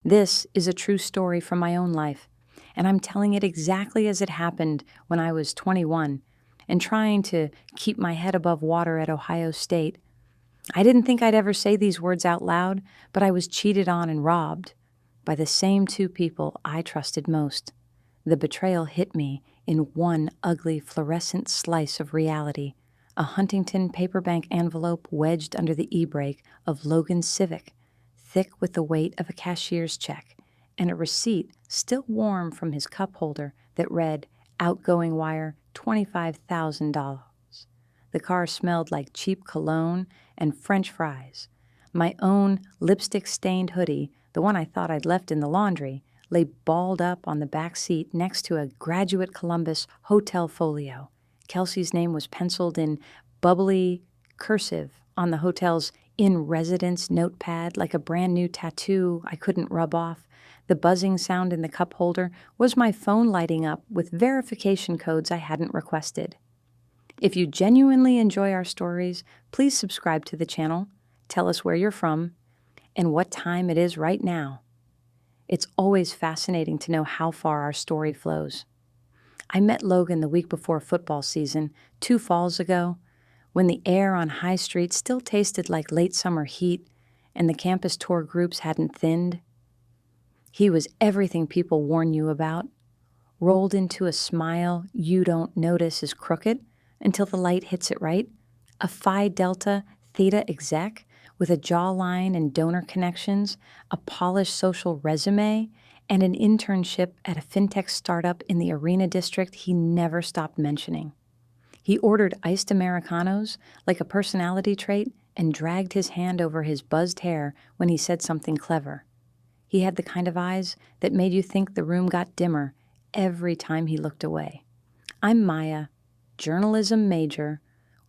This is a true story from my own life, and I'm telling it exactly as it happened when I was 21 and trying to keep my head above water at Ohio State. I didn't think I'd ever say these words out loud, but I was cheated on and robbed by the same two people I trusted most. The betrayal hit me in one ugly fluorescent slice of reality, a Huntington paperbank envelope wedged under the e-brake of Logan's Civic, thick with the weight of a cashier's check, and a receipt still warm from his cup holder that read, outgoing wire, $25,000. The car smelled like cheap cologne and French fries. My own lipstick-stained hoodie, the one I thought I'd left in the laundry, lay balled up on the back seat next to a Graduate Columbus hotel folio. Kelsey's name was penciled in bubbly cursive on the hotel's in-residence notepad like a brand-new tattoo I couldn't rub off. The buzzing sound in the cup holder was my phone lighting up with verification codes I hadn't requested. If you genuinely enjoy our stories, please subscribe to the channel, tell us where you're from, and what time it is right now. It's always fascinating to know how far our story flows. I met Logan the week before football season, 2 falls ago, when the air on High Street still tasted like late summer heat and the campus tour groups hadn't thinned. He was everything people warn you about, rolled into a smile you don't notice is crooked until the light hits it right, a Phi Delta Theta exec with a jawline and donor connections, a polished social resume, and an internship at a fintech startup in the Arena District he never stopped mentioning. He ordered iced Americanos like a personality trait and dragged his hand over his buzzed hair when he said something clever. He had the kind of eyes that made you think the room got dimmer every time he looked away. I'm Maya, journalism major,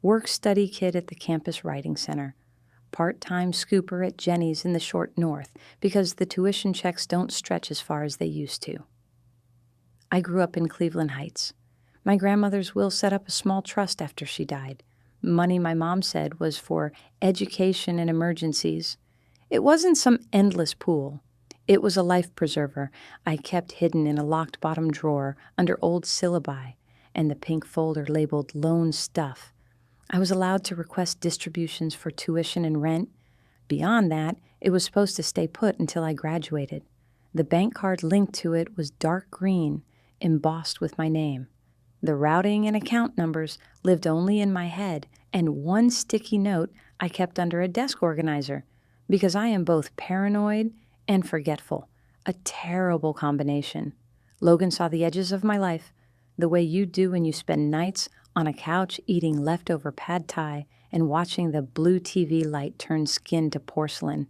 work-study kid at the campus writing center, part-time scooper at Jenny's in the short north because the tuition checks don't stretch as far as they used to. I grew up in Cleveland Heights. My grandmother's will set up a small trust after she died. Money, my mom said, was for education and emergencies. It wasn't some endless pool. It was a life preserver I kept hidden in a locked bottom drawer under old syllabi and the pink folder labeled loan stuff. I was allowed to request distributions for tuition and rent. Beyond that, it was supposed to stay put until I graduated. The bank card linked to it was dark green, embossed with my name. The routing and account numbers lived only in my head, and one sticky note I kept under a desk organizer, because I am both paranoid and forgetful, a terrible combination. Logan saw the edges of my life, the way you do when you spend nights on a couch eating leftover pad thai and watching the blue TV light turn skin to porcelain.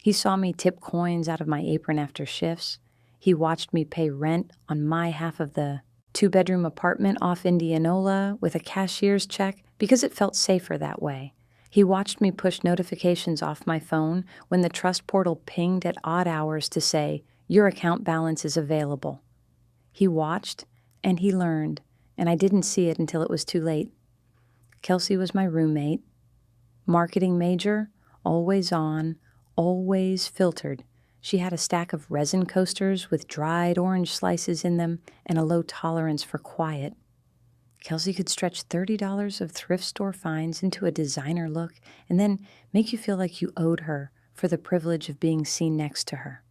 He saw me tip coins out of my apron after shifts. He watched me pay rent on my half of the 2-bedroom apartment off Indianola with a cashier's check because it felt safer that way. He watched me push notifications off my phone when the trust portal pinged at odd hours to say, "Your account balance is available." He watched and he learned, and I didn't see it until it was too late. Kelsey was my roommate. Marketing major, always on, always filtered. She had a stack of resin coasters with dried orange slices in them and a low tolerance for quiet. Kelsey could stretch $30 of thrift store finds into a designer look and then make you feel like you owed her for the privilege of being seen next to her.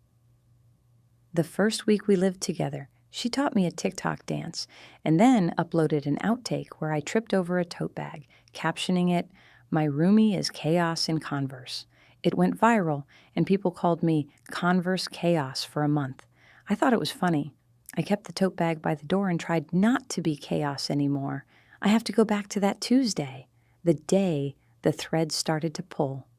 The first week we lived together, she taught me a TikTok dance and then uploaded an outtake where I tripped over a tote bag, captioning it, "My roomie is chaos in Converse." It went viral, and people called me Converse Chaos for a month. I thought it was funny. I kept the tote bag by the door and tried not to be chaos anymore. I have to go back to that Tuesday, the day the thread started to pull.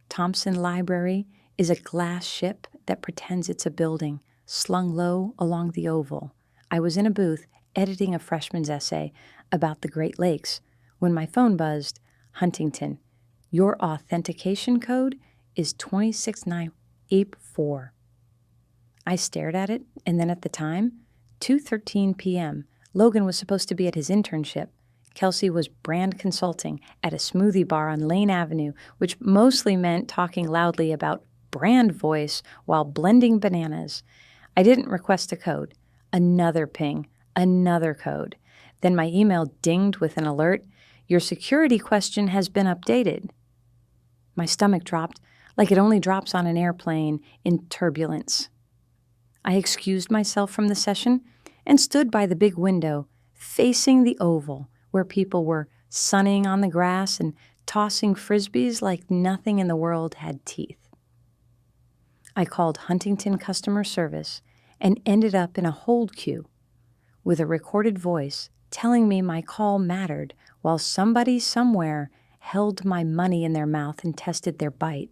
Thompson Library is a glass ship that pretends it's a building, slung low along the oval. I was in a booth editing a freshman's essay about the Great Lakes when my phone buzzed, "Huntington, your authentication code is 26984. I stared at it, and then at the time, 2:13 p.m., Logan was supposed to be at his internship. Kelsey was brand consulting at a smoothie bar on Lane Avenue, which mostly meant talking loudly about brand voice while blending bananas. I didn't request a code. Another ping, another code. Then my email dinged with an alert. Your security question has been updated. My stomach dropped, like it only drops on an airplane in turbulence. I excused myself from the session and stood by the big window, facing the oval, where people were sunning on the grass and tossing frisbees like nothing in the world had teeth. I called Huntington customer service and ended up in a hold queue with a recorded voice telling me my call mattered while somebody somewhere held my money in their mouth and tested their bite.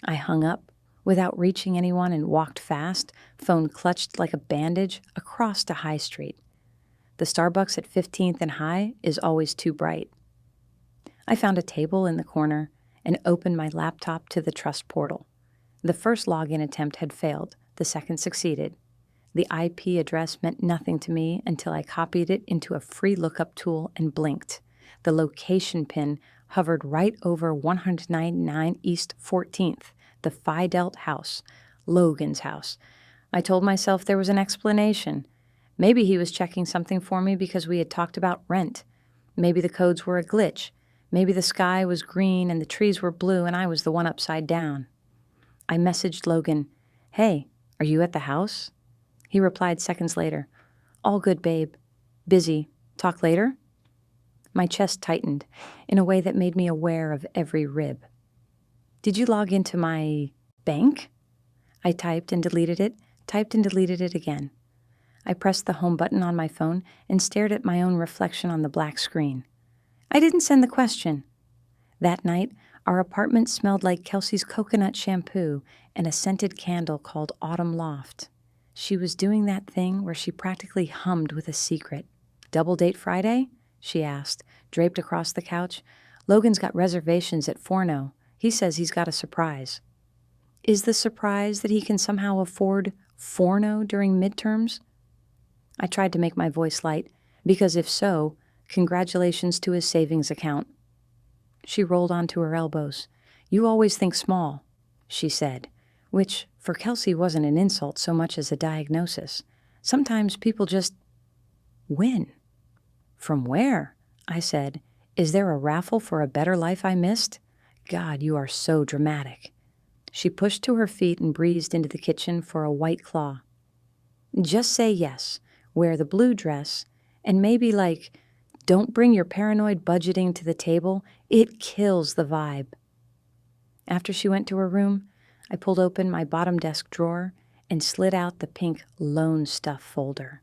I hung up without reaching anyone and walked fast, phone clutched like a bandage, across to High Street. The Starbucks at 15th and High is always too bright. I found a table in the corner and opened my laptop to the trust portal. The first login attempt had failed. The second succeeded. The IP address meant nothing to me until I copied it into a free lookup tool and blinked. The location pin hovered right over 199 East 14th, the Phi Delt house, Logan's house. I told myself there was an explanation. Maybe he was checking something for me because we had talked about rent. Maybe the codes were a glitch. Maybe the sky was green and the trees were blue and I was the one upside down. I messaged Logan, "Hey, are you at the house?" He replied seconds later, "All good, babe. Busy. Talk later?" My chest tightened in a way that made me aware of every rib. "Did you log into my bank?" I typed and deleted it again. I pressed the home button on my phone and stared at my own reflection on the black screen. I didn't send the question. That night, our apartment smelled like Kelsey's coconut shampoo and a scented candle called Autumn Loft. She was doing that thing where she practically hummed with a secret. "Double date Friday?" she asked, draped across the couch. "Logan's got reservations at Forno. He says he's got a surprise." Is the surprise that he can somehow afford Forno during midterms? I tried to make my voice light, because if so, congratulations to his savings account. She rolled onto her elbows. "You always think small," she said, which for Kelsey wasn't an insult so much as a diagnosis. Sometimes people just win. "From where?" I said. "Is there a raffle for a better life I missed?" "God, you are so dramatic." She pushed to her feet and breezed into the kitchen for a White Claw. "Just say yes, wear the blue dress, and maybe don't bring your paranoid budgeting to the table. It kills the vibe." After she went to her room, I pulled open my bottom desk drawer and slid out the pink loan stuff folder.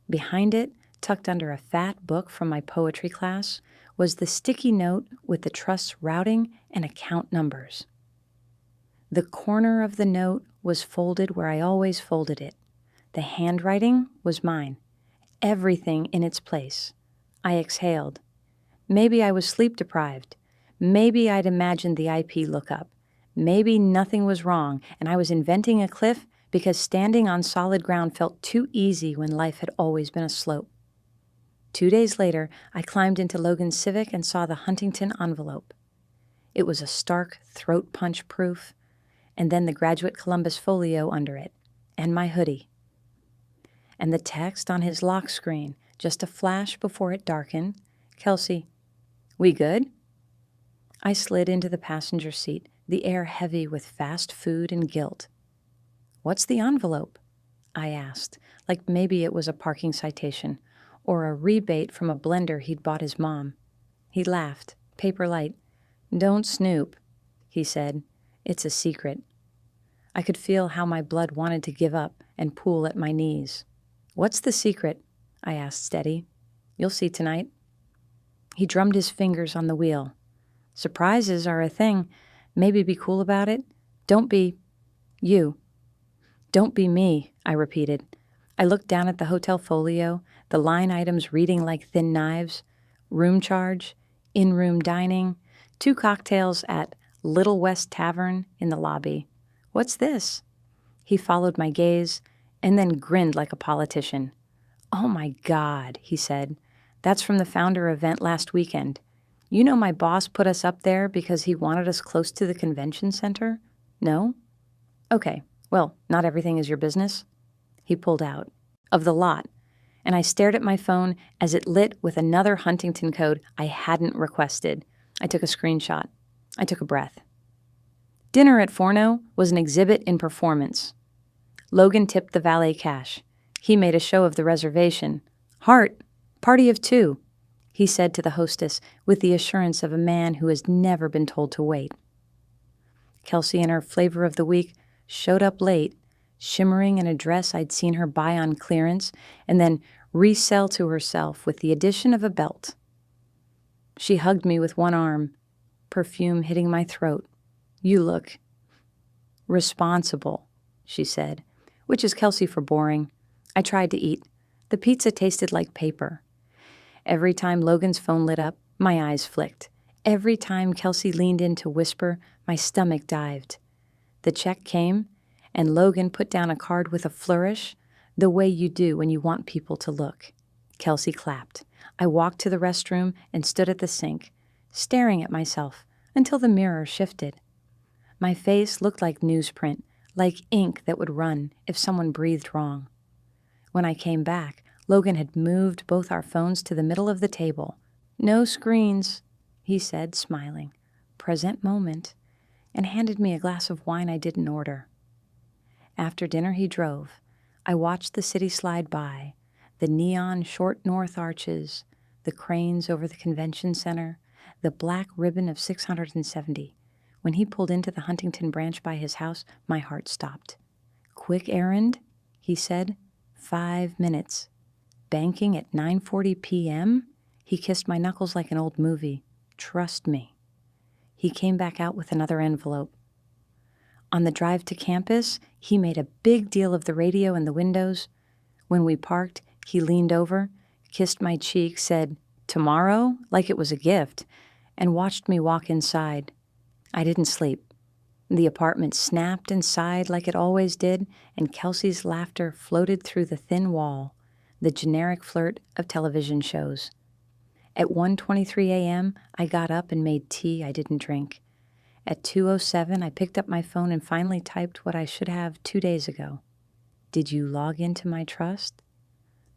Behind it, tucked under a fat book from my poetry class, was the sticky note with the trust's routing and account numbers. The corner of the note was folded where I always folded it. The handwriting was mine. Everything in its place. I exhaled. Maybe I was sleep-deprived. Maybe I'd imagined the IP lookup. Maybe nothing was wrong, and I was inventing a cliff because standing on solid ground felt too easy when life had always been a slope. 2 days later, I climbed into Logan's Civic and saw the Huntington envelope. It was a stark throat punch proof, and then the Graduate Columbus folio under it, and my hoodie. And the text on his lock screen, just a flash before it darkened, "Kelsey, we good?" I slid into the passenger seat, the air heavy with fast food and guilt. "What's the envelope?" I asked, like maybe it was a parking citation or a rebate from a blender he'd bought his mom. He laughed, paper light. "Don't snoop," he said. "It's a secret." I could feel how my blood wanted to give up and pool at my knees. "What's the secret?" I asked steady. "You'll see tonight." He drummed his fingers on the wheel. "Surprises are a thing. Maybe be cool about it. Don't be you." "Don't be me," I repeated. I looked down at the hotel folio, the line items reading like thin knives. Room charge, in-room dining, 2 cocktails at Little West Tavern in the lobby. "What's this?" He followed my gaze and then grinned like a politician. "Oh my God," he said. "That's from the founder event last weekend. You know my boss put us up there because he wanted us close to the convention center?" No? Okay, well, not everything is your business. He pulled out. Of the lot. And I stared at my phone as it lit with another Huntington code I hadn't requested. I took a screenshot. I took a breath. Dinner at Forno was an exhibit in performance. Logan tipped the valet cash. He made a show of the reservation. Hart, party of two, he said to the hostess with the assurance of a man who has never been told to wait. Kelsey and her flavor of the week showed up late, shimmering in a dress I'd seen her buy on clearance and then resell to herself with the addition of a belt. She hugged me with one arm, perfume hitting my throat. You look responsible, she said, which is Kelsey for boring. I tried to eat. The pizza tasted like paper. Every time Logan's phone lit up, my eyes flicked. Every time Kelsey leaned in to whisper, my stomach dived. The check came, and Logan put down a card with a flourish, the way you do when you want people to look. Kelsey clapped. I walked to the restroom and stood at the sink, staring at myself until the mirror shifted. My face looked like newsprint, like ink that would run if someone breathed wrong. When I came back, Logan had moved both our phones to the middle of the table. No screens, he said, smiling. Present moment, and handed me a glass of wine I didn't order. After dinner he drove. I watched the city slide by, the neon short north arches, the cranes over the convention center, the black ribbon of 670. When he pulled into the Huntington branch by his house, my heart stopped. Quick errand, he said. 5 minutes. Banking at 9:40 p.m.? He kissed my knuckles like an old movie. Trust me. He came back out with another envelope. On the drive to campus, he made a big deal of the radio and the windows. When we parked, he leaned over, kissed my cheek, said, "Tomorrow?" like it was a gift, and watched me walk inside. I didn't sleep. The apartment snapped and sighed like it always did, and Kelsey's laughter floated through the thin wall, the generic flirt of television shows. At 1:23 a.m., I got up and made tea I didn't drink. At 2:07, I picked up my phone and finally typed what I should have 2 days ago. Did you log into my trust?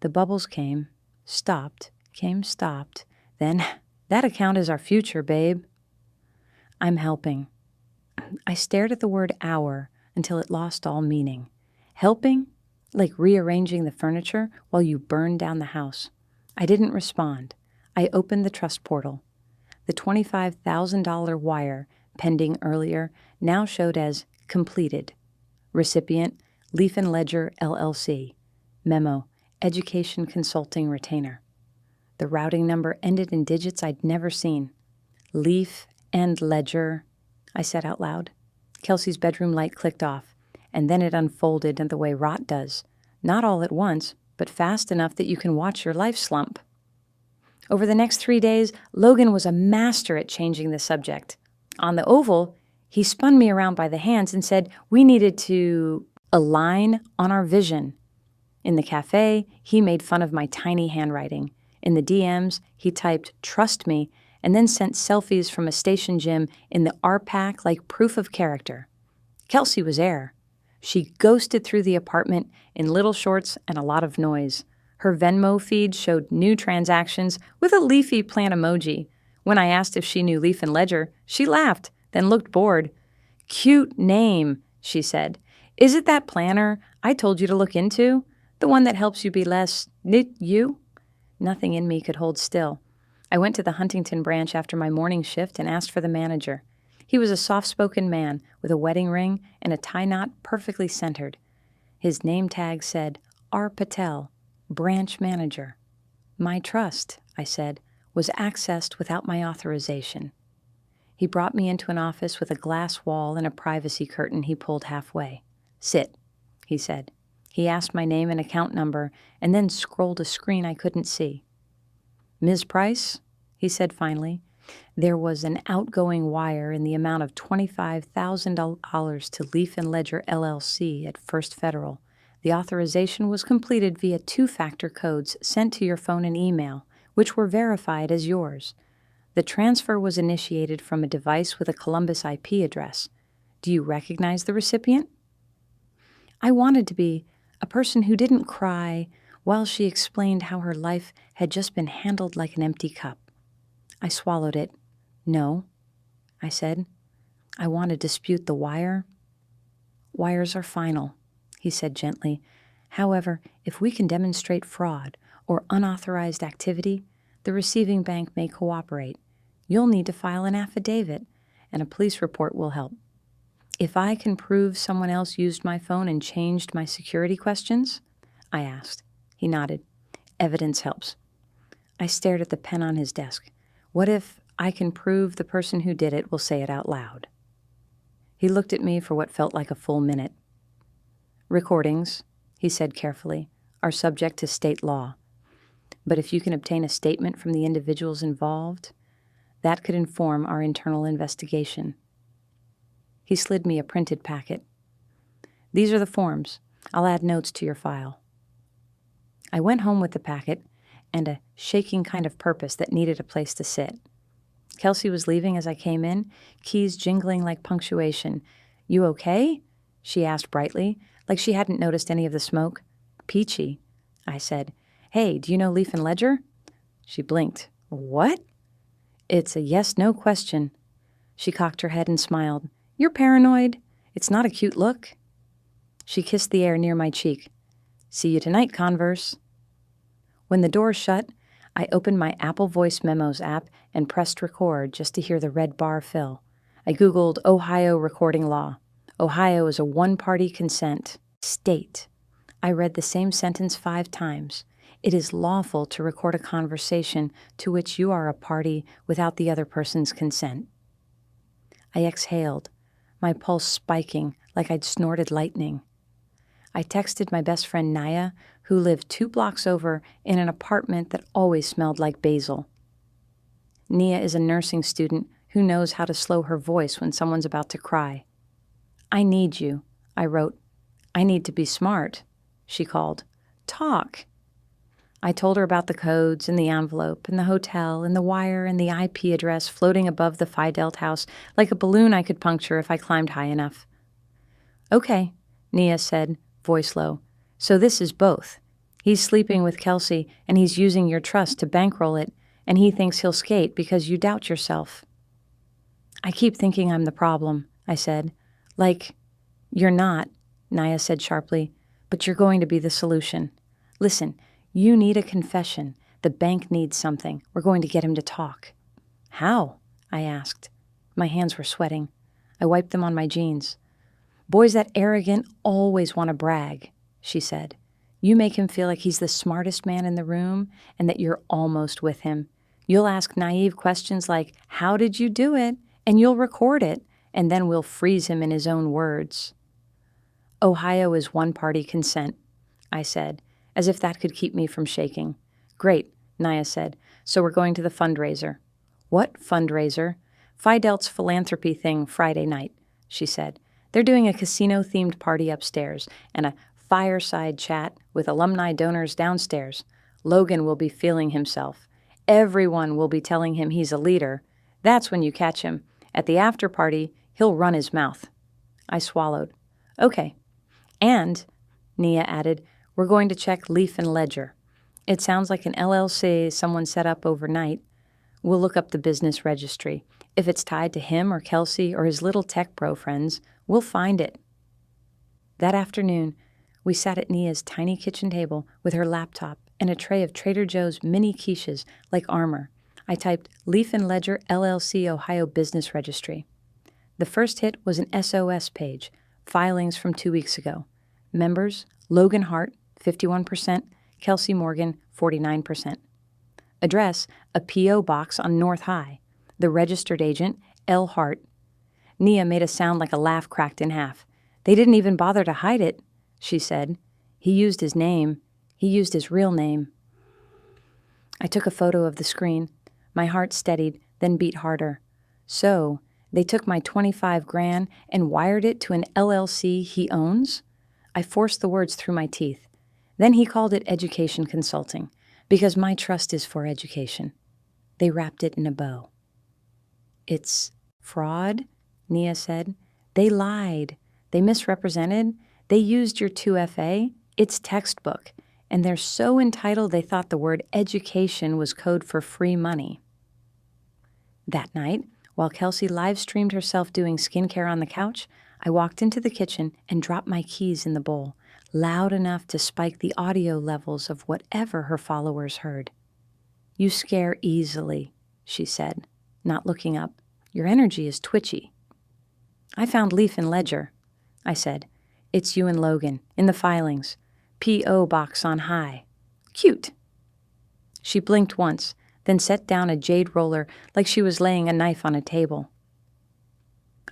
The bubbles came, stopped, stopped. Then, that account is our future, babe. I'm helping. I stared at the word hour until it lost all meaning. Helping? Like rearranging the furniture while you burned down the house. I didn't respond. I opened the trust portal. The $25,000 wire, pending earlier, now showed as completed. Recipient, Leaf & Ledger, LLC. Memo, Education Consulting Retainer. The routing number ended in digits I'd never seen. Leaf and Ledger, I said out loud. Kelsey's bedroom light clicked off, and then it unfolded in the way rot does. Not all at once, but fast enough that you can watch your life slump. Over the next 3 days, Logan was a master at changing the subject. On the Oval, he spun me around by the hands and said we needed to align on our vision. In the cafe, he made fun of my tiny handwriting. In the DMs, he typed, "Trust me," and then sent selfies from a station gym in the RPAC like proof of character. Kelsey was air. She ghosted through the apartment in little shorts and a lot of noise. Her Venmo feed showed new transactions with a leafy plant emoji. When I asked if she knew Leaf & Ledger, she laughed, then looked bored. "Cute name," she said. "Is it that planner I told you to look into? The one that helps you be less you?" Nothing in me could hold still. I went to the Huntington branch after my morning shift and asked for the manager. He was a soft-spoken man with a wedding ring and a tie knot perfectly centered. His name tag said, R. Patel, branch manager. My trust, I said, was accessed without my authorization. He brought me into an office with a glass wall and a privacy curtain he pulled halfway. "Sit," he said. He asked my name and account number and then scrolled a screen I couldn't see. "Ms. Price," he said finally. There was an outgoing wire in the amount of $25,000 to Leaf & Ledger LLC at First Federal. The authorization was completed via 2-factor codes sent to your phone and email, which were verified as yours. The transfer was initiated from a device with a Columbus IP address. Do you recognize the recipient? I wanted to be a person who didn't cry while she explained how her life had just been handled like an empty cup. I swallowed it. No, I said. I want to dispute the wire. Wires are final, he said gently. However, if we can demonstrate fraud or unauthorized activity, the receiving bank may cooperate. You'll need to file an affidavit, and a police report will help. If I can prove someone else used my phone and changed my security questions? I asked. He nodded. Evidence helps. I stared at the pen on his desk. What if I can prove the person who did it will say it out loud? He looked at me for what felt like a full minute. Recordings, he said carefully, are subject to state law. But if you can obtain a statement from the individuals involved, that could inform our internal investigation. He slid me a printed packet. These are the forms. I'll add notes to your file. I went home with the packet and a shaking kind of purpose that needed a place to sit. Kelsey was leaving as I came in, keys jingling like punctuation. You okay? She asked brightly, like she hadn't noticed any of the smoke. Peachy, I said. Hey, do you know Leaf and Ledger? She blinked. What? It's a yes-no question. She cocked her head and smiled. You're paranoid. It's not a cute look. She kissed the air near my cheek. See you tonight, Converse. When the door shut, I opened my Apple Voice Memos app and pressed record just to hear the red bar fill. I Googled Ohio recording law. Ohio is a one-party consent state. I read the same sentence 5 times. It is lawful to record a conversation to which you are a party without the other person's consent. I exhaled, my pulse spiking like I'd snorted lightning. I texted my best friend Naya, who lived 2 blocks over in an apartment that always smelled like basil. Nia is a nursing student who knows how to slow her voice when someone's about to cry. I need you, I wrote. I need to be smart, she called. Talk. I told her about the codes and the envelope and the hotel and the wire and the IP address floating above the Phi Delta house like a balloon I could puncture if I climbed high enough. Okay, Nia said, voice low. So this is both. He's sleeping with Kelsey and he's using your trust to bankroll it, and he thinks he'll skate because you doubt yourself. I keep thinking I'm the problem, I said. Like, you're not, Naya said sharply, but you're going to be the solution. Listen, you need a confession. The bank needs something. We're going to get him to talk. How? I asked. My hands were sweating. I wiped them on my jeans. Boys that arrogant always want to brag, she said. You make him feel like he's the smartest man in the room and that you're almost with him. You'll ask naive questions like, how did you do it? And you'll record it, and then we'll freeze him in his own words. Ohio is one-party consent, I said, as if that could keep me from shaking. Great, Naya said. So we're going to the fundraiser. What fundraiser? Phi Delta's philanthropy thing Friday night, she said. They're doing a casino-themed party upstairs and a fireside chat with alumni donors downstairs. Logan will be feeling himself. Everyone will be telling him he's a leader. That's when you catch him. At the after party, he'll run his mouth. I swallowed. Okay. And, Nia added, we're going to check Leaf and Ledger. It sounds like an LLC someone set up overnight. We'll look up the business registry. If it's tied to him or Kelsey or his little tech bro friends, we'll find it. That afternoon, we sat at Nia's tiny kitchen table with her laptop and a tray of Trader Joe's mini quiches like armor. I typed Leaf and Ledger LLC Ohio Business Registry. The first hit was an SOS page, filings from 2 weeks ago. Members, Logan Hart, 51%, Kelsey Morgan, 49%. Address, a P.O. box on North High. The registered agent, L. Hart. Nia made a sound like a laugh cracked in half. They didn't even bother to hide it, she said. He used his name. He used his real name. I took a photo of the screen. My heart steadied, then beat harder. So, they took my $25,000 and wired it to an LLC he owns? I forced the words through my teeth. Then he called it education consulting, because my trust is for education. They wrapped it in a bow. It's fraud, Nia said. They lied. They misrepresented. They used your 2FA. It's textbook. And they're so entitled they thought the word education was code for free money. That night, while Kelsey live-streamed herself doing skincare on the couch, I walked into the kitchen and dropped my keys in the bowl, loud enough to spike the audio levels of whatever her followers heard. "You scare easily," she said, not looking up. "Your energy is twitchy." "I found Leaf and Ledger," I said. "It's you and Logan, in the filings. P.O. box on high. Cute." She blinked once, then set down a jade roller like she was laying a knife on a table.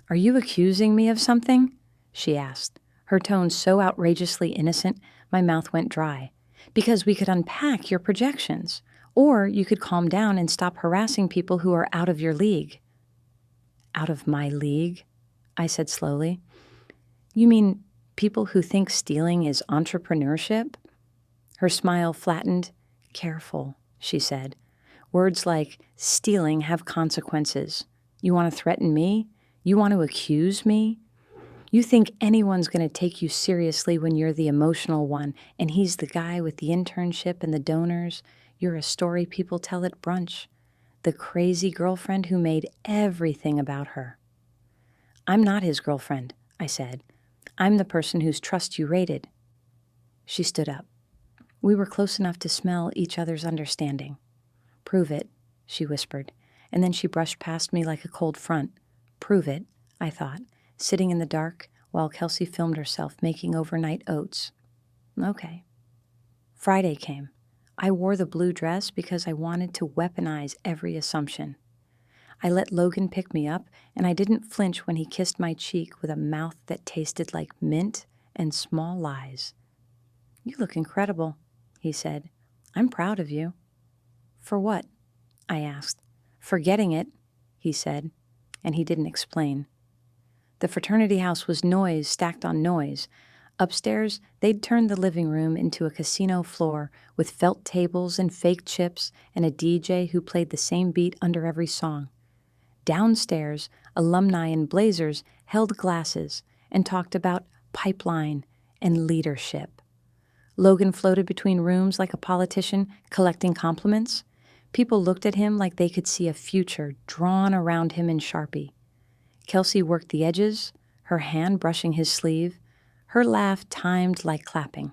"Are you accusing me of something?" she asked, her tone so outrageously innocent my mouth went dry. "Because we could unpack your projections, or you could calm down and stop harassing people who are out of your league." "Out of my league?" I said slowly. "You mean people who think stealing is entrepreneurship?" Her smile flattened. "Careful," she said. "Words like stealing have consequences. You want to threaten me? You want to accuse me? You think anyone's going to take you seriously when you're the emotional one, and he's the guy with the internship and the donors. You're a story people tell at brunch. The crazy girlfriend who made everything about her." "I'm not his girlfriend," I said. "I'm the person whose trust you rated." She stood up. We were close enough to smell each other's understanding. "Prove it," she whispered, and then she brushed past me like a cold front. "Prove it," I thought, sitting in the dark while Kelsey filmed herself making overnight oats. Okay. Friday came. I wore the blue dress because I wanted to weaponize every assumption. I let Logan pick me up, and I didn't flinch when he kissed my cheek with a mouth that tasted like mint and small lies. "You look incredible," he said. "I'm proud of you." "For what?" I asked. "For getting it," he said, and he didn't explain. The fraternity house was noise stacked on noise. Upstairs, they'd turned the living room into a casino floor with felt tables and fake chips and a DJ who played the same beat under every song. Downstairs, alumni in blazers held glasses and talked about pipeline and leadership. Logan floated between rooms like a politician collecting compliments. People looked at him like they could see a future drawn around him in Sharpie. Kelsey worked the edges, her hand brushing his sleeve, her laugh timed like clapping.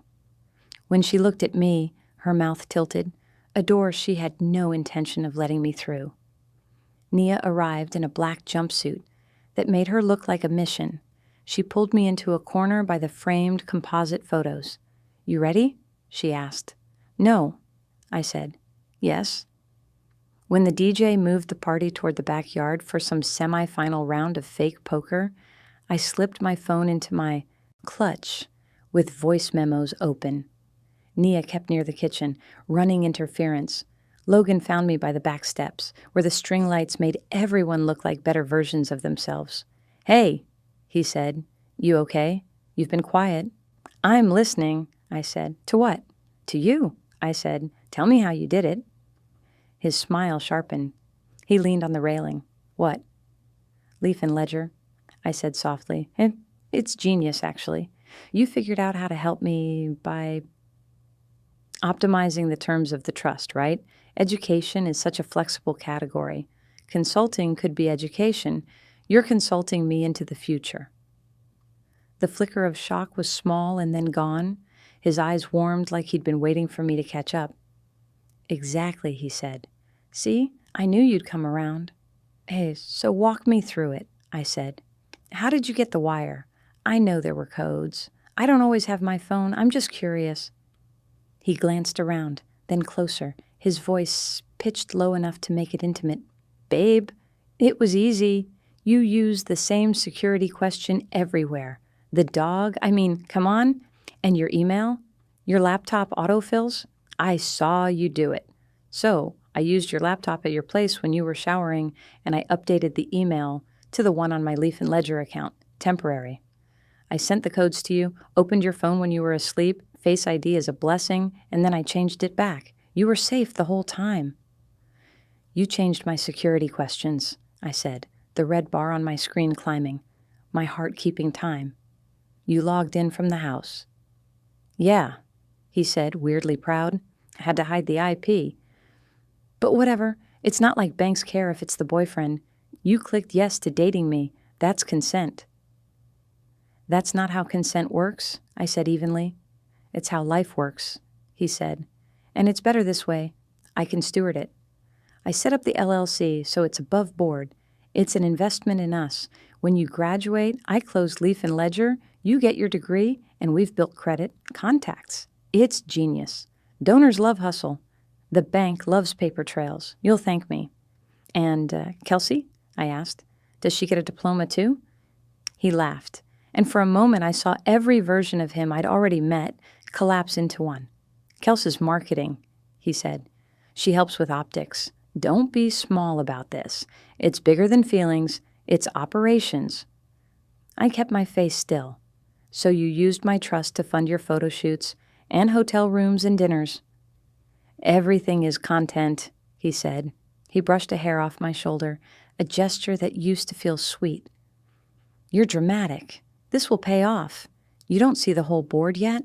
When she looked at me, her mouth tilted, a door she had no intention of letting me through. Nia arrived in a black jumpsuit that made her look like a mission. She pulled me into a corner by the framed composite photos. "You ready?" she asked. "No," I said. "Yes." When the DJ moved the party toward the backyard for some semi-final round of fake poker, I slipped my phone into my clutch with voice memos open. Nia kept near the kitchen, running interference. Logan found me by the back steps, where the string lights made everyone look like better versions of themselves. "Hey," he said. "You okay? You've been quiet." "I'm listening," I said. "To what?" "To you," I said. "Tell me how you did it." His smile sharpened. He leaned on the railing. "What?" "Leaf and Ledger," I said softly. It's genius, actually. You figured out how to help me by optimizing the terms of the trust, right? Education is such a flexible category. Consulting could be education. You're consulting me into the future." The flicker of shock was small and then gone. His eyes warmed like he'd been waiting for me to catch up. "Exactly," he said. "See, I knew you'd come around." "Hey, so walk me through it," I said. "How did you get the wire? I know there were codes. I don't always have my phone. I'm just curious." He glanced around, then closer, his voice pitched low enough to make it intimate. "Babe, it was easy. You used the same security question everywhere. The dog, come on. And your email? Your laptop autofills? I saw you do it. So I used your laptop at your place when you were showering, and I updated the email to the one on my Leaf and Ledger account, temporary. I sent the codes to you, opened your phone when you were asleep, Face ID is a blessing, and then I changed it back. You were safe the whole time." "You changed my security questions," I said, the red bar on my screen climbing. my heart keeping time. You logged in from the house. Yeah, he said, weirdly proud. I had to hide the IP. But whatever, it's not like banks care if it's the boyfriend. You clicked yes to dating me. That's consent. That's not how consent works, I said evenly. It's how life works, he said. And it's better this way. I can steward it. I set up the LLC so it's above board. It's an investment in us. When you graduate, I close Leaf and Ledger, you get your degree, and we've built credit, contacts. It's genius. Donors love hustle. The bank loves paper trails. You'll thank me. And Kelsey? I asked. Does she get a diploma too? He laughed, and for a moment I saw every version of him I'd already met collapse into one. Kelsey's marketing, he said. She helps with optics. Don't be small about this. It's bigger than feelings. It's operations. I kept my face still. So you used my trust to fund your photo shoots and hotel rooms and dinners. Everything is content, he said. He brushed a hair off my shoulder, a gesture that used to feel sweet. You're dramatic. This will pay off. You don't see the whole board yet?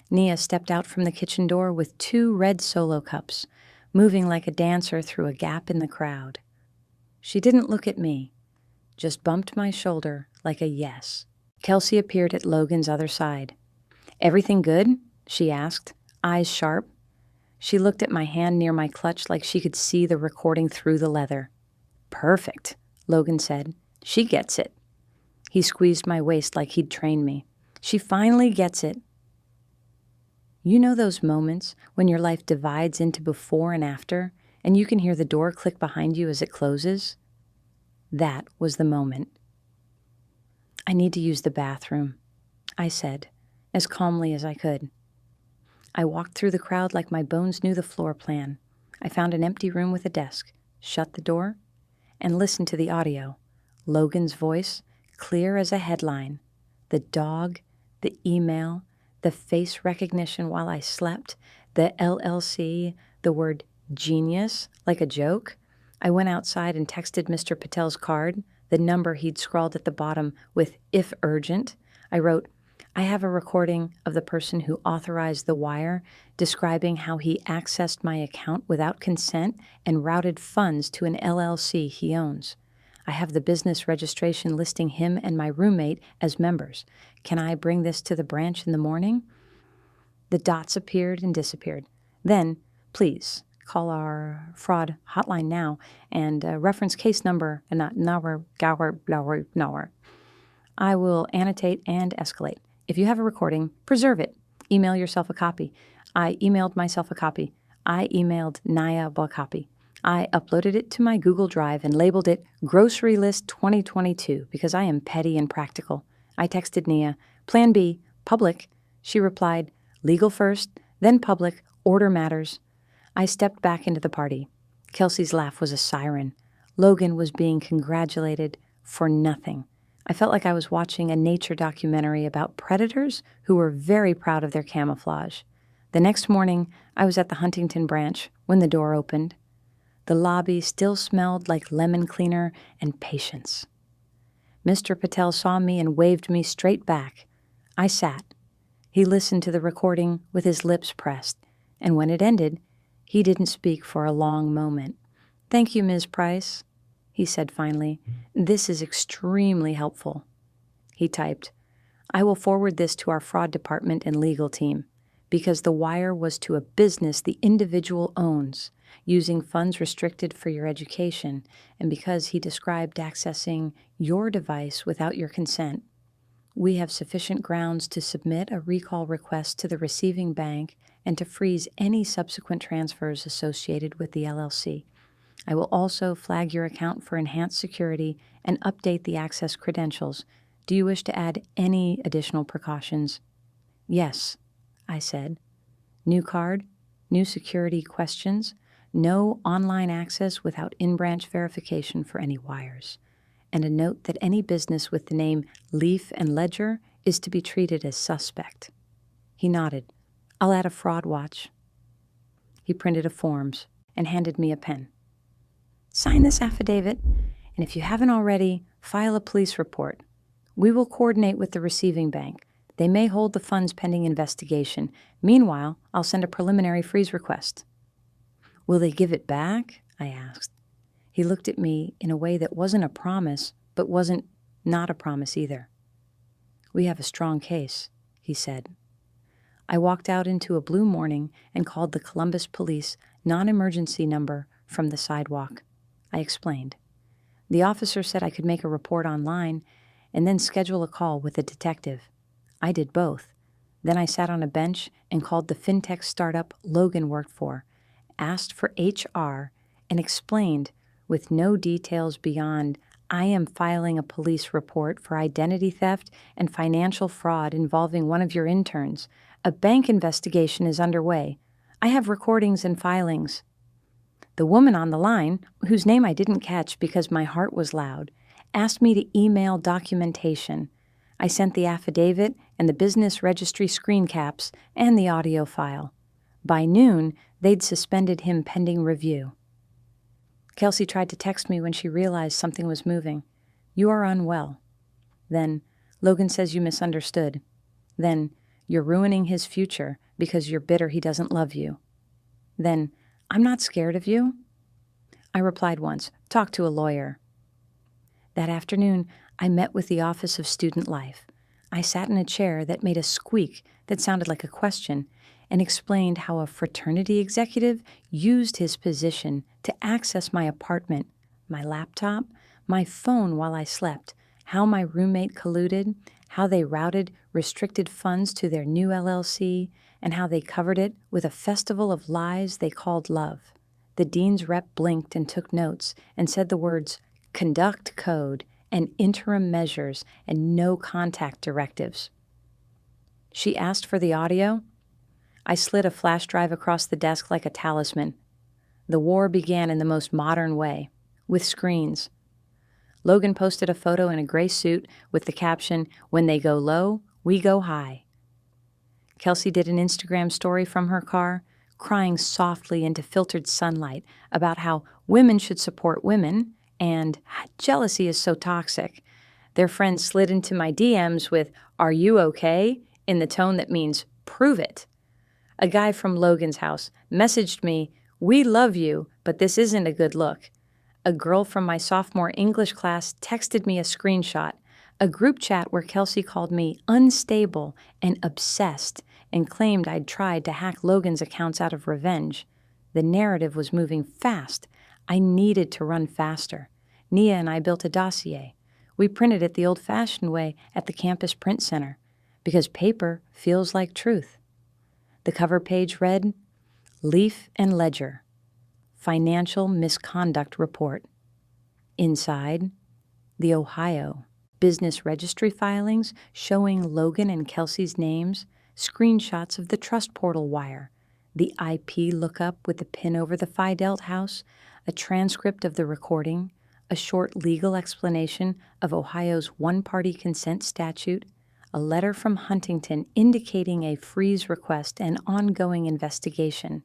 Nia stepped out from the kitchen door with 2 red Solo cups, moving like a dancer through a gap in the crowd. She didn't look at me, just bumped my shoulder like a yes. Kelsey appeared at Logan's other side. Everything good? She asked, eyes sharp. She looked at my hand near my clutch like she could see the recording through the leather. Perfect, Logan said. She gets it. He squeezed my waist like he'd trained me. She finally gets it. You know those moments when your life divides into before and after, and you can hear the door click behind you as it closes? That was the moment. I need to use the bathroom, I said, as calmly as I could. I walked through the crowd like my bones knew the floor plan. I found an empty room with a desk, shut the door, and listened to the audio. Logan's voice, clear as a headline. The dog, the email, the face recognition while I slept, the LLC, the word genius, like a joke. I went outside and texted Mr. Patel's card, the number he'd scrawled at the bottom with "if urgent." I wrote, I have a recording of the person who authorized the wire describing how he accessed my account without consent and routed funds to an LLC he owns. I have the business registration listing him and my roommate as members. Can I bring this to the branch in the morning? The dots appeared and disappeared. Then, please, call our fraud hotline now and reference case number and not number. I will annotate and escalate. If you have a recording, preserve it. Email yourself a copy. I emailed myself a copy. I emailed Naya a copy. I uploaded it to my Google Drive and labeled it Grocery List 2022 because I am petty and practical. I texted Nia, Plan B, public. She replied, legal first, then public, order matters. I stepped back into the party. Kelsey's laugh was a siren. Logan was being congratulated for nothing. I felt like I was watching a nature documentary about predators who were very proud of their camouflage. The next morning, I was at the Huntington branch when the door opened. The lobby still smelled like lemon cleaner and patience. Mr. Patel saw me and waved me straight back. I sat. He listened to the recording with his lips pressed, and when it ended, he didn't speak for a long moment. Thank you, Ms. Price, he said finally. This is extremely helpful. He typed, I will forward this to our fraud department and legal team, because the wire was to a business the individual owns, using funds restricted for your education, and because he described accessing your device without your consent. We have sufficient grounds to submit a recall request to the receiving bank and to freeze any subsequent transfers associated with the LLC. I will also flag your account for enhanced security and update the access credentials. Do you wish to add any additional precautions? Yes, I said. New card, new security questions, no online access without in-branch verification for any wires, and a note that any business with the name Leaf and Ledger is to be treated as suspect. He nodded. I'll add a fraud watch. He printed a forms and handed me a pen. Sign this affidavit, And if you haven't already, file a police report. We will coordinate with the receiving bank. They may hold the funds pending investigation. Meanwhile, I'll send a preliminary freeze request." "Will they give it back?" I asked. He looked at me in a way that wasn't a promise, but wasn't not a promise either. "We have a strong case," he said. I walked out into a blue morning and called the Columbus Police non-emergency number from the sidewalk. I explained. The officer said I could make a report online and then schedule a call with a detective. I did both. Then I sat on a bench and called the fintech startup Logan worked for, asked for HR, and explained, with no details beyond, "I am filing a police report for identity theft and financial fraud involving one of your interns. A bank investigation is underway. I have recordings and filings." The woman on the line, whose name I didn't catch because my heart was loud, asked me to email documentation. I sent the affidavit and the business registry screen caps and the audio file. By noon, they'd suspended him pending review. Kelsey tried to text me when she realized something was moving. "You are unwell." Then, "Logan says you misunderstood." Then, "You're ruining his future because you're bitter he doesn't love you." Then, "I'm not scared of you." I replied once, "Talk to a lawyer." That afternoon, I met with the Office of Student Life. I sat in a chair that made a squeak that sounded like a question and explained how a fraternity executive used his position to access my apartment, my laptop, my phone while I slept, how my roommate colluded, how they routed restricted funds to their new LLC, and how they covered it with a festival of lies they called love. The dean's rep blinked and took notes and said the words, "conduct code," and interim measures and no contact directives. She asked for the audio. I slid a flash drive across the desk like a talisman. The war began in the most modern way, with screens. Logan posted a photo in a gray suit with the caption, "When they go low, we go high." Kelsey did an Instagram story from her car, crying softly into filtered sunlight about how women should support women and jealousy is so toxic. Their friends slid into my DMs with, "Are you okay?" in the tone that means, "Prove it." A guy from Logan's house messaged me, "We love you, but this isn't a good look." A girl from my sophomore English class texted me a screenshot, a group chat where Kelsey called me unstable and obsessed and claimed I'd tried to hack Logan's accounts out of revenge. The narrative was moving fast. I needed to run faster. Nia and I built a dossier. We printed it the old-fashioned way at the campus print center, because paper feels like truth. The cover page read, "Leaf and Ledger, Financial Misconduct Report." Inside, the Ohio business registry filings showing Logan and Kelsey's names, screenshots of the trust portal wire, the IP lookup with the pin over the Fidelt house, a transcript of the recording, a short legal explanation of Ohio's one-party consent statute, a letter from Huntington indicating a freeze request and ongoing investigation,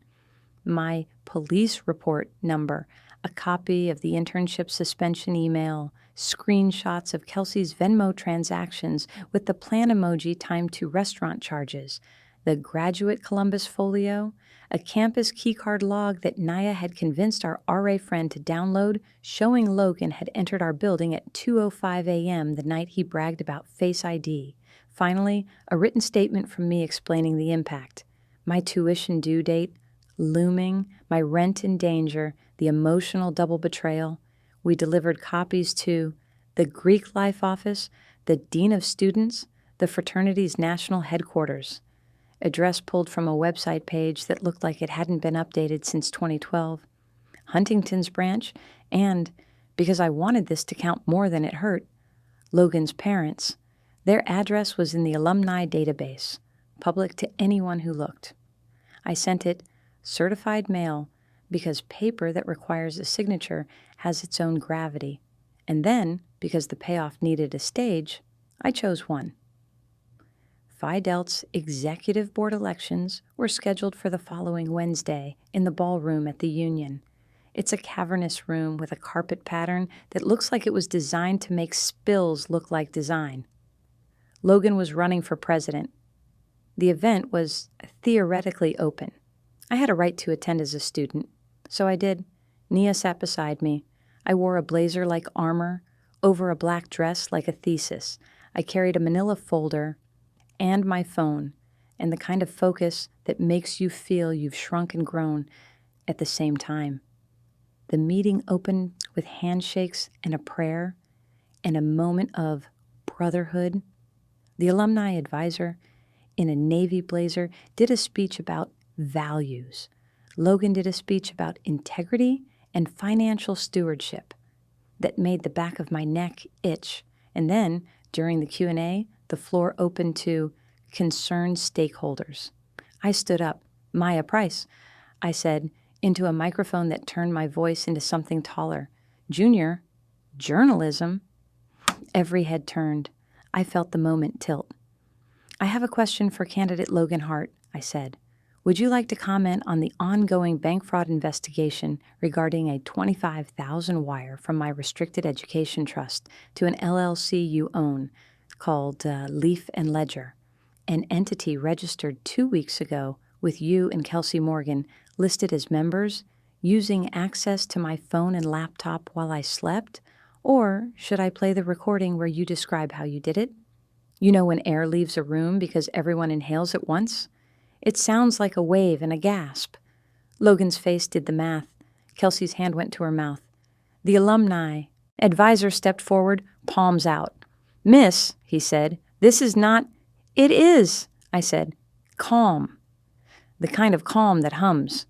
my police report number, a copy of the internship suspension email, screenshots of Kelsey's Venmo transactions with the plan emoji timed to restaurant charges, the graduate Columbus folio, a campus keycard log that Naya had convinced our RA friend to download showing Logan had entered our building at 2:05 a.m. the night he bragged about Face ID. Finally, a written statement from me explaining the impact, my tuition due date, looming, my rent in danger, the emotional double betrayal. We delivered copies to the Greek Life Office, the Dean of Students, the fraternity's national headquarters. Address pulled from a website page that looked like it hadn't been updated since 2012. Huntington's branch, and, because I wanted this to count more than it hurt, Logan's parents. Their address was in the alumni database, public to anyone who looked. I sent it certified mail because paper that requires a signature has its own gravity, and then, because the payoff needed a stage, I chose one. Fidelt's executive board elections were scheduled for the following Wednesday in the ballroom at the Union. It's a cavernous room with a carpet pattern that looks like it was designed to make spills look like design. Logan was running for president. The event was theoretically open. I had a right to attend as a student, so I did. Nia sat beside me. I wore a blazer like armor, over a black dress like a thesis. I carried a manila folder and my phone, and the kind of focus that makes you feel you've shrunk and grown at the same time. The meeting opened with handshakes and a prayer and a moment of brotherhood. The alumni advisor, in a navy blazer, did a speech about values. Logan did a speech about integrity and financial stewardship that made the back of my neck itch. And then, during the Q&A, the floor opened to concerned stakeholders. I stood up. Maya Price, I said, into a microphone that turned my voice into something taller. Junior, journalism. Every head turned. I felt the moment tilt. I have a question for candidate Logan Hart, I said. Would you like to comment on the ongoing bank fraud investigation regarding a $25,000 wire from my restricted education trust to an LLC you own called Leaf and Ledger, an entity registered 2 weeks ago with you and Kelsey Morgan listed as members, using access to my phone and laptop while I slept? Or should I play the recording where you describe how you did it? You know when air leaves a room because everyone inhales at once? It sounds like a wave and a gasp. Logan's face did the math. Kelsey's hand went to her mouth. The alumni advisor stepped forward, palms out. Miss, he said, this is not... It is, I said. Calm. The kind of calm that hums.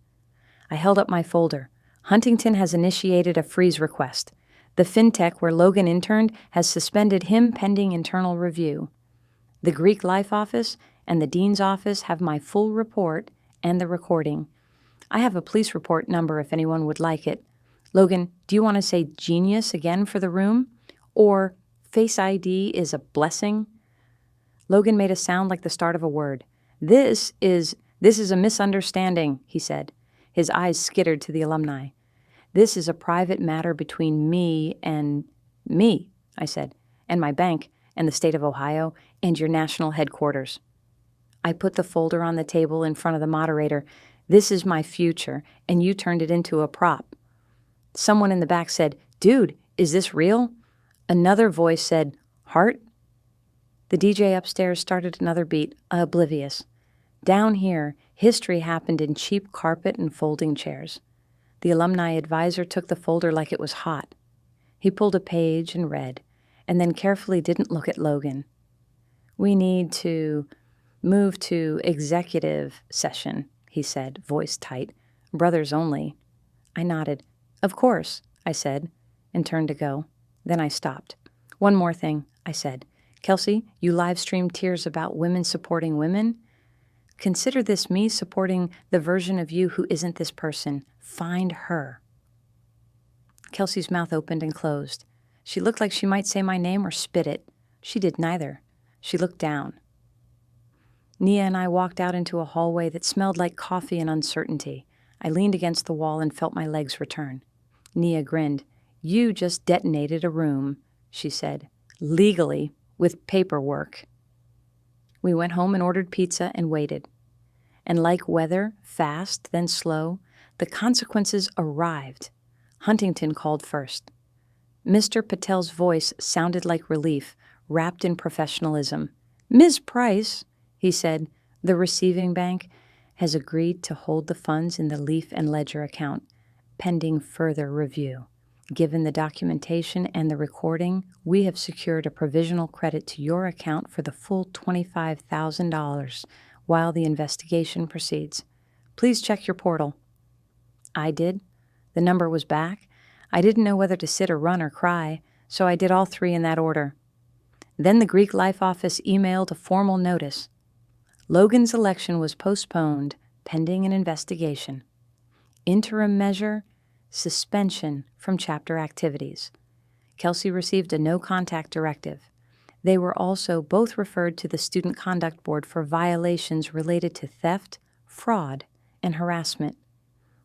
I held up my folder. Huntington has initiated a freeze request. The fintech where Logan interned has suspended him pending internal review. The Greek Life Office and the Dean's Office have my full report and the recording. I have a police report number if anyone would like it. Logan, do you want to say genius again for the room? Or Face ID is a blessing? Logan made a sound like the start of a word. This is a misunderstanding, he said. His eyes skittered to the alumni. This is a private matter between me, I said, and my bank, and the state of Ohio, and your national headquarters. I put the folder on the table in front of the moderator. This is my future, and you turned it into a prop. Someone in the back said, Dude, is this real? Another voice said, Heart? The DJ upstairs started another beat, oblivious. Down here, history happened in cheap carpet and folding chairs. The alumni advisor took the folder like it was hot. He pulled a page and read, and then carefully didn't look at Logan. We need to move to executive session, he said, voice tight. Brothers only. I nodded. Of course, I said, and turned to go. Then I stopped. One more thing, I said. Kelsey, you live-streamed tears about women supporting women? Consider this me supporting the version of you who isn't this person. Find her. Kelsey's mouth opened and closed. She looked like she might say my name or spit it. She did neither. She looked down. Nia and I walked out into a hallway that smelled like coffee and uncertainty. I leaned against the wall and felt my legs return. Nia grinned. You just detonated a room, she said. Legally, with paperwork. We went home and ordered pizza and waited. And like weather, fast, then slow, the consequences arrived. Huntington called first. Mr. Patel's voice sounded like relief, wrapped in professionalism. Ms. Price, he said, the receiving bank has agreed to hold the funds in the Leaf and Ledger account, pending further review. Given the documentation and the recording, we have secured a provisional credit to your account for the full $25,000 while the investigation proceeds. Please check your portal. I did. The number was back. I didn't know whether to sit or run or cry, so I did all three in that order. Then the Greek Life Office emailed a formal notice. Logan's election was postponed, pending an investigation. Interim measure, suspension from chapter activities. Kelsey received a no-contact directive. They were also both referred to the Student Conduct Board for violations related to theft, fraud, and harassment,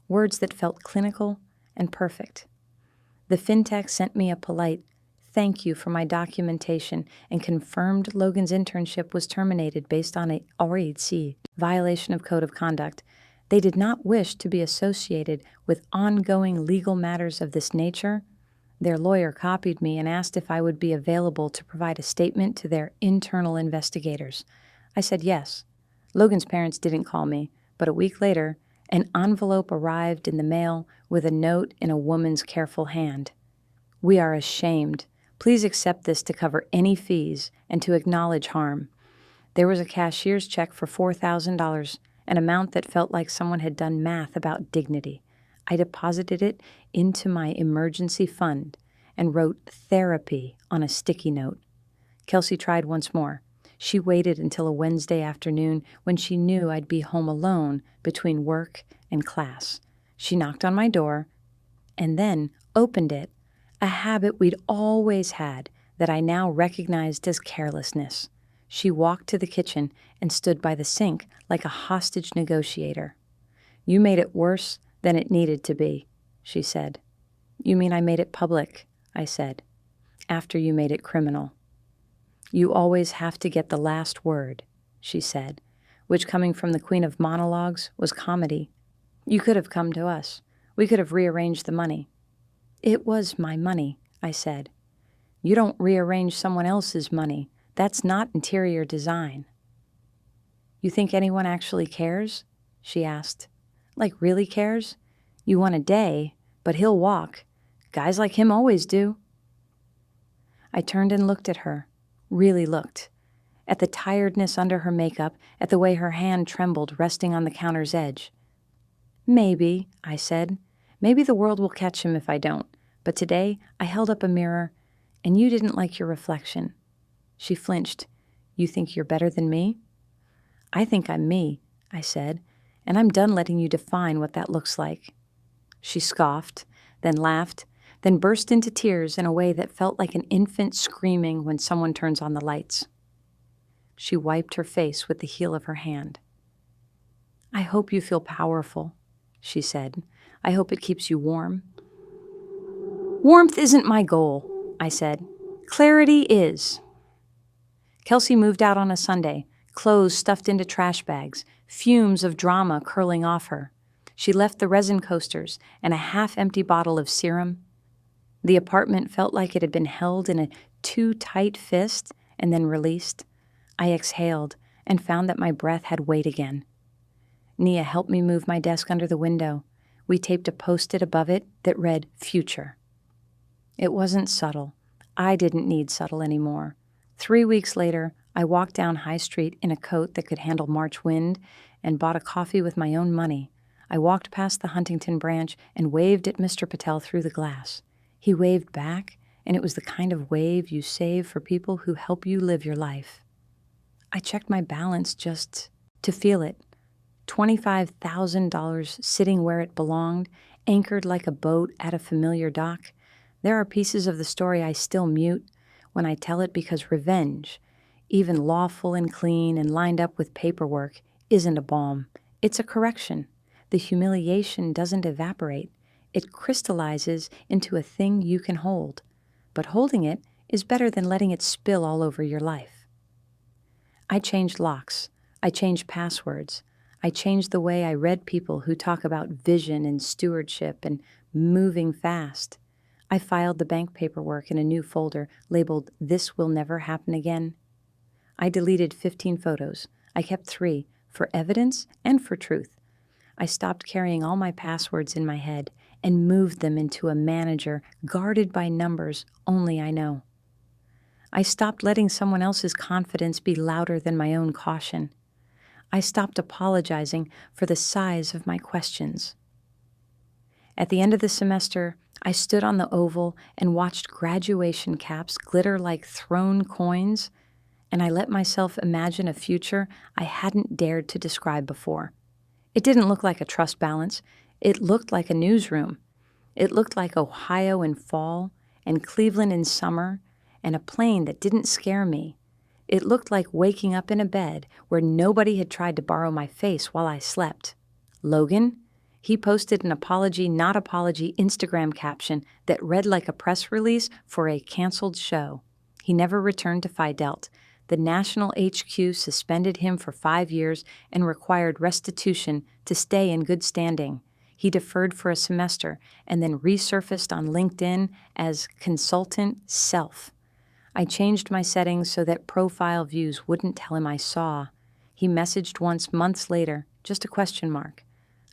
words that felt clinical and perfect. The fintech sent me a polite thank you for my documentation and confirmed Logan's internship was terminated based on a REC violation of code of conduct. They did not wish to be associated with ongoing legal matters of this nature. Their lawyer copied me and asked if I would be available to provide a statement to their internal investigators. I said yes. Logan's parents didn't call me, but a week later, an envelope arrived in the mail with a note in a woman's careful hand. We are ashamed. Please accept this to cover any fees and to acknowledge harm. There was a cashier's check for $4,000, an amount that felt like someone had done math about dignity. I deposited it into my emergency fund and wrote therapy on a sticky note. Kelsey tried once more. She waited until a Wednesday afternoon when she knew I'd be home alone between work and class. She knocked on my door and then opened it, a habit we'd always had that I now recognized as carelessness. She walked to the kitchen and stood by the sink like a hostage negotiator. You made it worse than it needed to be, she said. You mean I made it public, I said, after you made it criminal. You always have to get the last word, she said, which coming from the queen of monologues was comedy. You could have come to us. We could have rearranged the money. It was my money, I said. You don't rearrange someone else's money. That's not interior design. You think anyone actually cares? She asked. Like really cares? You want a day, but he'll walk. Guys like him always do. I turned and looked at her, really looked, at the tiredness under her makeup, at the way her hand trembled resting on the counter's edge. Maybe, I said. Maybe the world will catch him if I don't. But today I held up a mirror, and you didn't like your reflection. She flinched. You think you're better than me? I think I'm me, I said, and I'm done letting you define what that looks like. She scoffed, then laughed, then burst into tears in a way that felt like an infant screaming when someone turns on the lights. She wiped her face with the heel of her hand. I hope you feel powerful, she said. I hope it keeps you warm. Warmth isn't my goal, I said. Clarity is. Kelsey moved out on a Sunday, clothes stuffed into trash bags, fumes of drama curling off her. She left the resin coasters and a half-empty bottle of serum. The apartment felt like it had been held in a too tight fist and then released. I exhaled and found that my breath had weight again. Nia helped me move my desk under the window. We taped a Post-it above it that read future. It wasn't subtle. I didn't need subtle anymore. 3 weeks later, I walked down High Street in a coat that could handle March wind and bought a coffee with my own money. I walked past the Huntington branch and waved at Mr. Patel through the glass. He waved back, and it was the kind of wave you save for people who help you live your life. I checked my balance just to feel it. $25,000 sitting where it belonged, anchored like a boat at a familiar dock. There are pieces of the story I still mute when I tell it because revenge, even lawful and clean and lined up with paperwork, isn't a balm. It's a correction. The humiliation doesn't evaporate. It crystallizes into a thing you can hold. But holding it is better than letting it spill all over your life. I changed locks. I changed passwords. I changed the way I read people who talk about vision and stewardship and moving fast. I filed the bank paperwork in a new folder labeled "This Will Never Happen Again." I deleted 15 photos. I kept 3, for evidence and for truth. I stopped carrying all my passwords in my head and moved them into a manager guarded by numbers only I know. I stopped letting someone else's confidence be louder than my own caution. I stopped apologizing for the size of my questions. At the end of the semester, I stood on the oval and watched graduation caps glitter like thrown coins, and I let myself imagine a future I hadn't dared to describe before. It didn't look like a trust balance. It looked like a newsroom. It looked like Ohio in fall and Cleveland in summer and a plane that didn't scare me. It looked like waking up in a bed where nobody had tried to borrow my face while I slept. Logan, He posted an apology, not apology Instagram caption that read like a press release for a canceled show. He never returned to Phi Delt. The national HQ suspended him for 5 years and required restitution to stay in good standing. He deferred for a semester and then resurfaced on LinkedIn as Consultant Self. I changed my settings so that profile views wouldn't tell him I saw. He messaged once months later, just a question mark.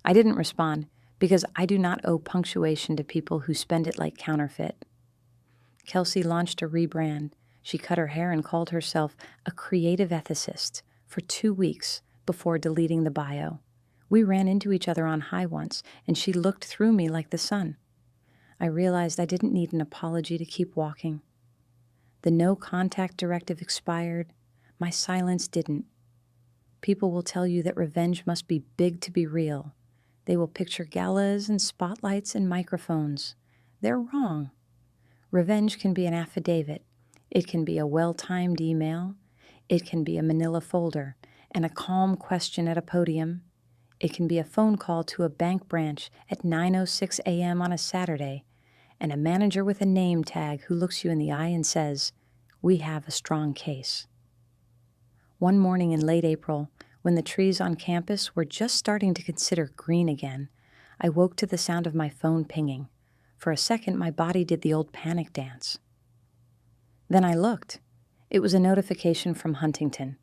I didn't respond because I do not owe punctuation to people who spend it like counterfeit. Kelsey launched a rebrand. She cut her hair and called herself a creative ethicist for 2 weeks before deleting the bio. We ran into each other on High once, and she looked through me like the sun. I realized I didn't need an apology to keep walking. The no contact directive expired. My silence didn't. People will tell you that revenge must be big to be real. They will picture galas and spotlights and microphones. They're wrong. Revenge can be an affidavit. It can be a well-timed email. It can be a manila folder and a calm question at a podium. It can be a phone call to a bank branch at 9:06 a.m. on a Saturday and a manager with a name tag who looks you in the eye and says, "We have a strong case." One morning in late April, when the trees on campus were just starting to consider green again, I woke to the sound of my phone pinging. For a second, my body did the old panic dance. Then I looked. It was a notification from Huntington.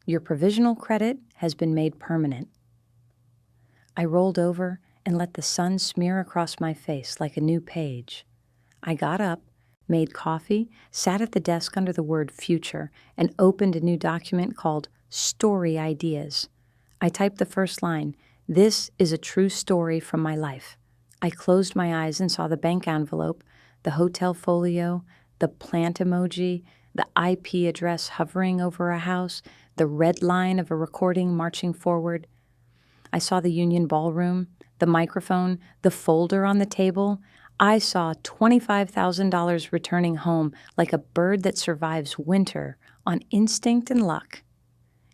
Your provisional credit has been made permanent. I rolled over and let the sun smear across my face like a new page. I got up, made coffee, sat at the desk under the word future, and opened a new document called Story Ideas. I typed the first line, "This is a true story from my life." I closed my eyes and saw the bank envelope, the hotel folio, the plant emoji, the IP address hovering over a house, the red line of a recording marching forward. I saw the Union Ballroom, the microphone, the folder on the table. I saw $25,000 returning home like a bird that survives winter on instinct and luck.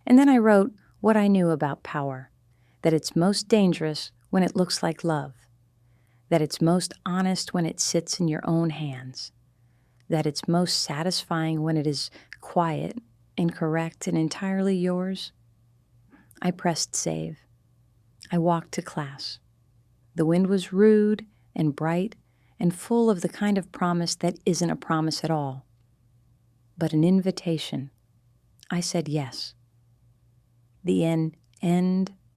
And then I wrote what I knew about power, that it's most dangerous when it looks like love, that it's most honest when it sits in your own hands, that it's most satisfying when it is quiet, incorrect, and entirely yours. I pressed save. I walked to class. The wind was rude and bright and full of the kind of promise that isn't a promise at all, but an invitation. I said yes. The end